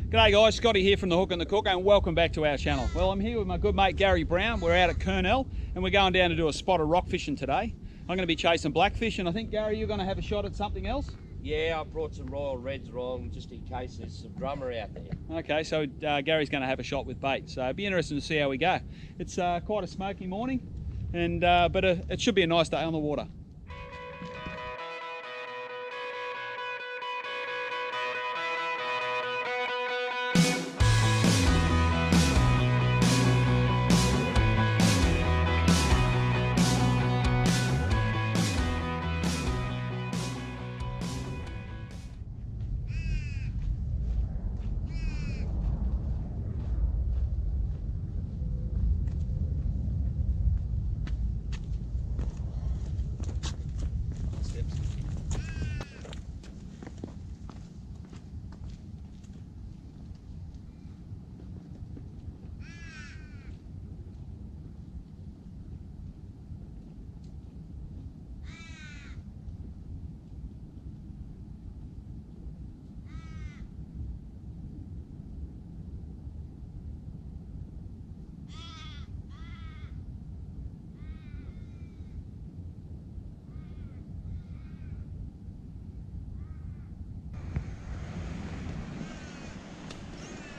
G'day guys, Scotty here from The Hook and the Cook, and welcome back to our channel. Well, I'm here with my good mate Gary Brown. We're out at Kurnell and we're going down to do a spot of rock fishing today. I'm going to be chasing blackfish, and I think, Gary, you're going to have a shot at something else? Yeah, I brought some Royal Reds along just in case there's some drummer out there. Okay, so Gary's going to have a shot with bait, so it'll be interesting to see how we go. It's quite a smoky morning, and but it should be a nice day on the water.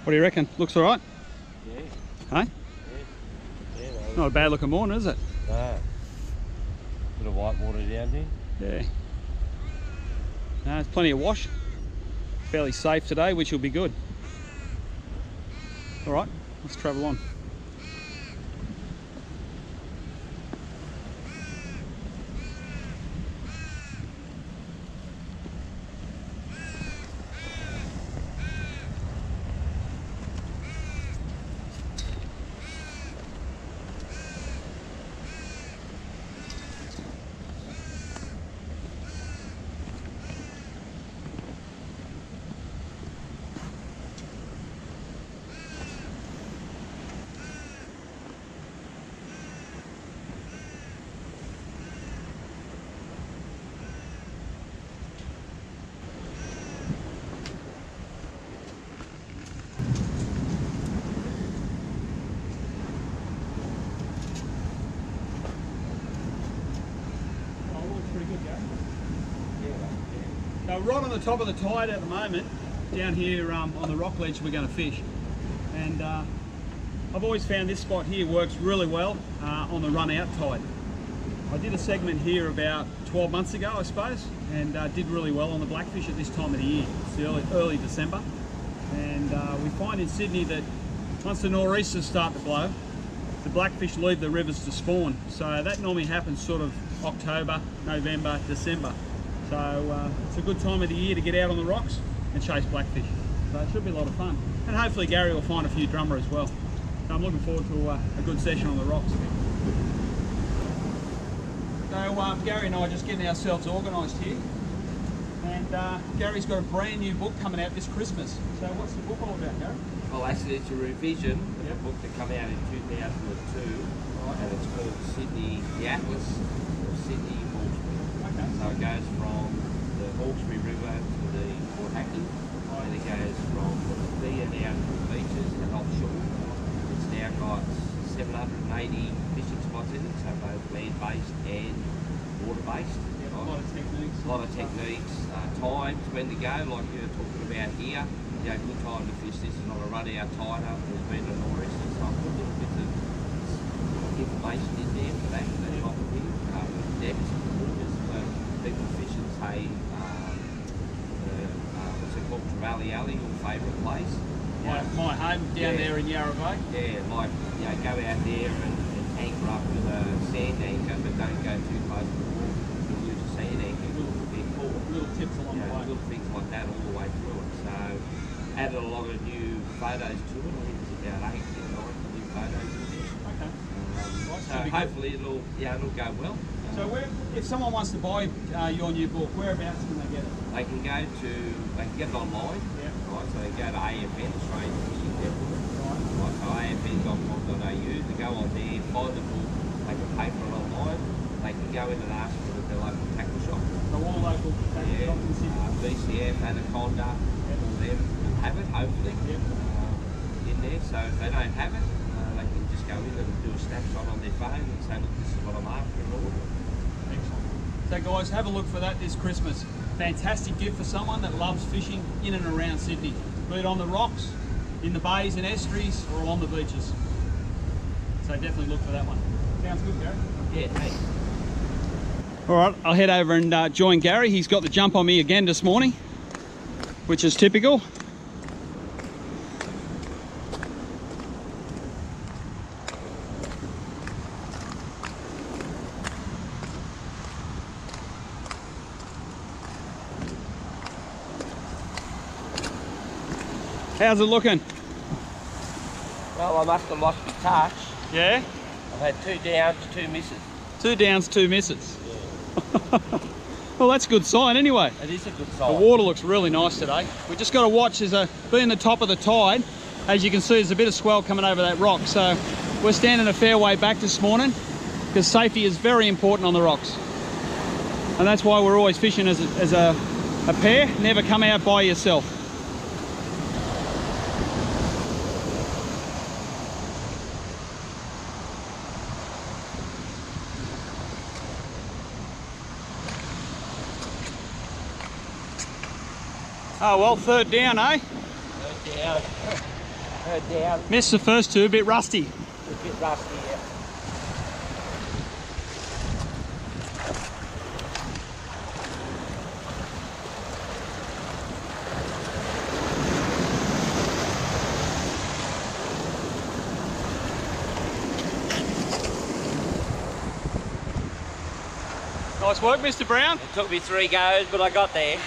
What do you reckon? Looks all right? Yeah. Hey? Yeah, Not a bad looking morning, is it? No. Bit of white water down here. Yeah. No, there's plenty of wash. Fairly safe today, which will be good. All right, let's travel on. So right on the top of the tide at the moment, down here on the rock ledge we're going to fish. And I've always found this spot here works really well on the run out tide. I did a segment here about 12 months ago, I suppose, and did really well on the blackfish at this time of the year. It's early December. And we find in Sydney that once the nor'easters start to blow, the blackfish leave the rivers to spawn. So that normally happens sort of October, November, December. So it's a good time of the year to get out on the rocks and chase blackfish. So it should be a lot of fun. And hopefully Gary will find a few drummer as well. So I'm looking forward to a good session on the rocks. So Gary and I are just getting ourselves organised here. And Gary's got a brand new book coming out this Christmas. So what's the book all about, Gary? Well, actually it's a revision of a book that came out in 2002. Right. And it's called Sydney, the Atlas of Sydney Hawkesbury. Okay. So it goes from the Hawkesbury River to the Port Hackney, and it goes from the pier down to the beaches and offshore. It's now got 780 fishing spots in it, so both land-based and water-based. Yeah, a lot of techniques. A lot of techniques, times when to go, like you're talking about here. You know, good time to fish. This is not a run-out tide after there's been a nor'easter, so I put a little bit of information in there for that type of thing. Depths, people fishing, say, what's it called, Trevally Alley, your favourite place. My home down there in Yarra Bay. Yeah, like, you know, go out there and anchor up with a sand anchor, but don't go too close to the water. You'll use a sand anchor, you'll get caught. Little tips along the way. Little things like that all the way through it. So, added a lot of new photos to it. I think there's about 8 or 9 new photos in there. Okay. So hopefully it'll go well. So if someone wants to buy your new book, whereabouts can they get it? They can get it online. Yeah. Right, so they go to AFN, Australian Fishing Network. Right, so afn.com.au. They go on there, find the book, they can pay for it online. They can go in and ask for their local tackle shop. So all local tackle shops in Sydney. BCF, Anaconda, all them. have it, hopefully, in there. So if they don't have it, they can just go in and do a snapshot on their phone and say, look, this is what I'm after and order. Excellent. So guys, have a look for that this Christmas. Fantastic gift for someone that loves fishing in and around Sydney, be it on the rocks, in the bays and estuaries, or along the beaches. So definitely look for that one. Sounds good, Gary? Yeah, thanks. All right, I'll head over and join Gary. He's got the jump on me again this morning, which is typical. How's it looking? Well, I must have lost my touch. Yeah? I've had 2 downs, 2 misses. 2 downs, 2 misses. Yeah. Well, that's a good sign anyway. It is a good sign. The water looks really nice today. We just got to watch, being the top of the tide, as you can see, there's a bit of swell coming over that rock. So we're standing a fair way back this morning because safety is very important on the rocks. And that's why we're always fishing as a pair. Never come out by yourself. Oh well, 3rd down, eh? 3rd down. 3rd down. Missed the first 2, a bit rusty. A bit rusty, yeah. Nice work, Mr. Brown. It took me 3 goes, but I got there.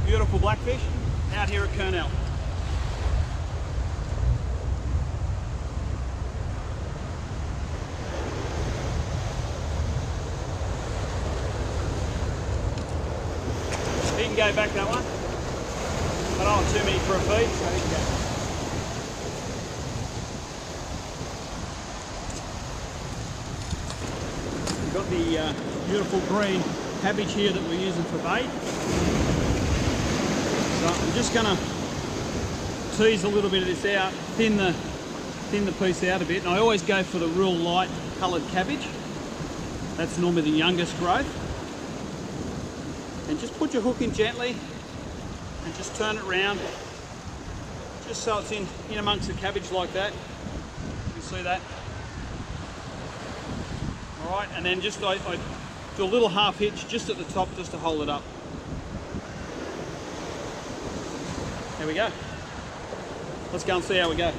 Beautiful blackfish out here at Kurnell. He can go back that one. I don't want too many for a feed, so he can go. We've got the beautiful green cabbage here that we're using for bait. So I'm just going to tease a little bit of this out, thin the piece out a bit, and I always go for the real light coloured cabbage. That's normally the youngest growth. And just put your hook in gently and just turn it round, just so it's in amongst the cabbage like that. You can see that. All right, and then just I do a little half hitch just at the top just to hold it up. There we go. Let's go and see how we go.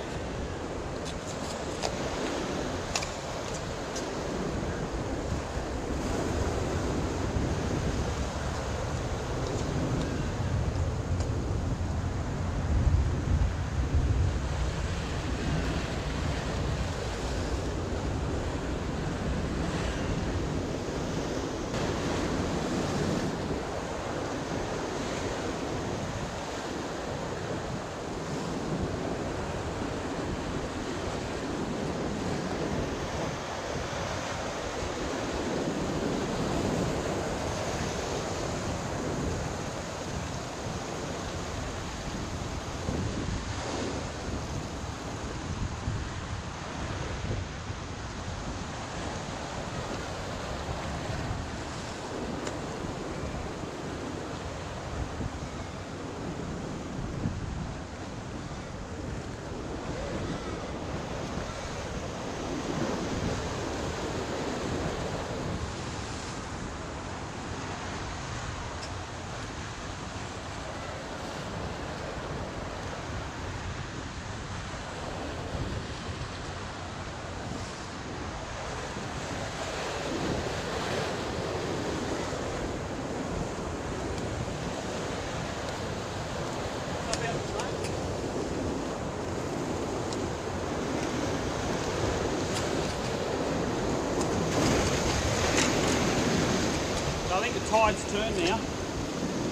I think the tide's turned now.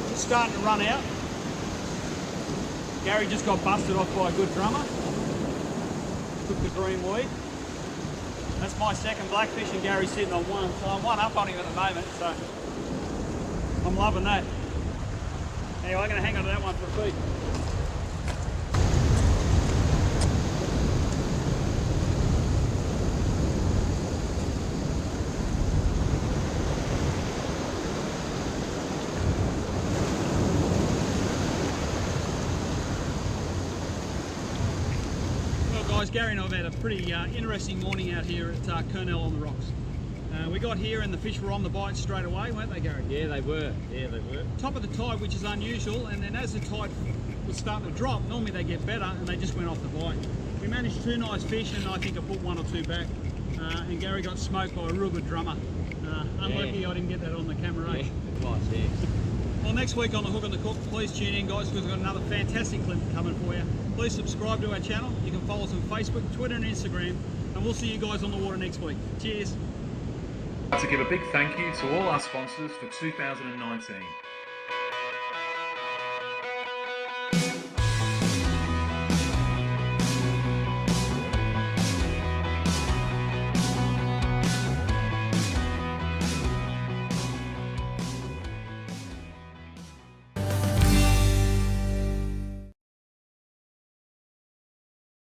It's starting to run out. Gary just got busted off by a good drummer. Took the green weed. That's my second blackfish and Gary's sitting on one. So I'm one up on him at the moment, so I'm loving that. Anyway, I'm going to hang on to that one for a feed. Gary and I have had a pretty interesting morning out here at Kurnell on the rocks. We got here and the fish were on the bite straight away, weren't they, Gary? Yeah, they were. Yeah, they were. Top of the tide, which is unusual, and then as the tide was starting to drop, normally they get better and they just went off the bite. We managed 2 nice fish and I think I put 1 or 2 back. And Gary got smoked by a real good drummer. Unlucky I didn't get that on the camera, eh? Nice, yeah. Well, next week on The Hook and the Cook, please tune in, guys, because we've got another fantastic clip coming for you. Please subscribe to our channel. You can follow us on Facebook, Twitter and Instagram, and we'll see you guys on the water next week. Cheers. I'd like to give a big thank you to all our sponsors for 2019.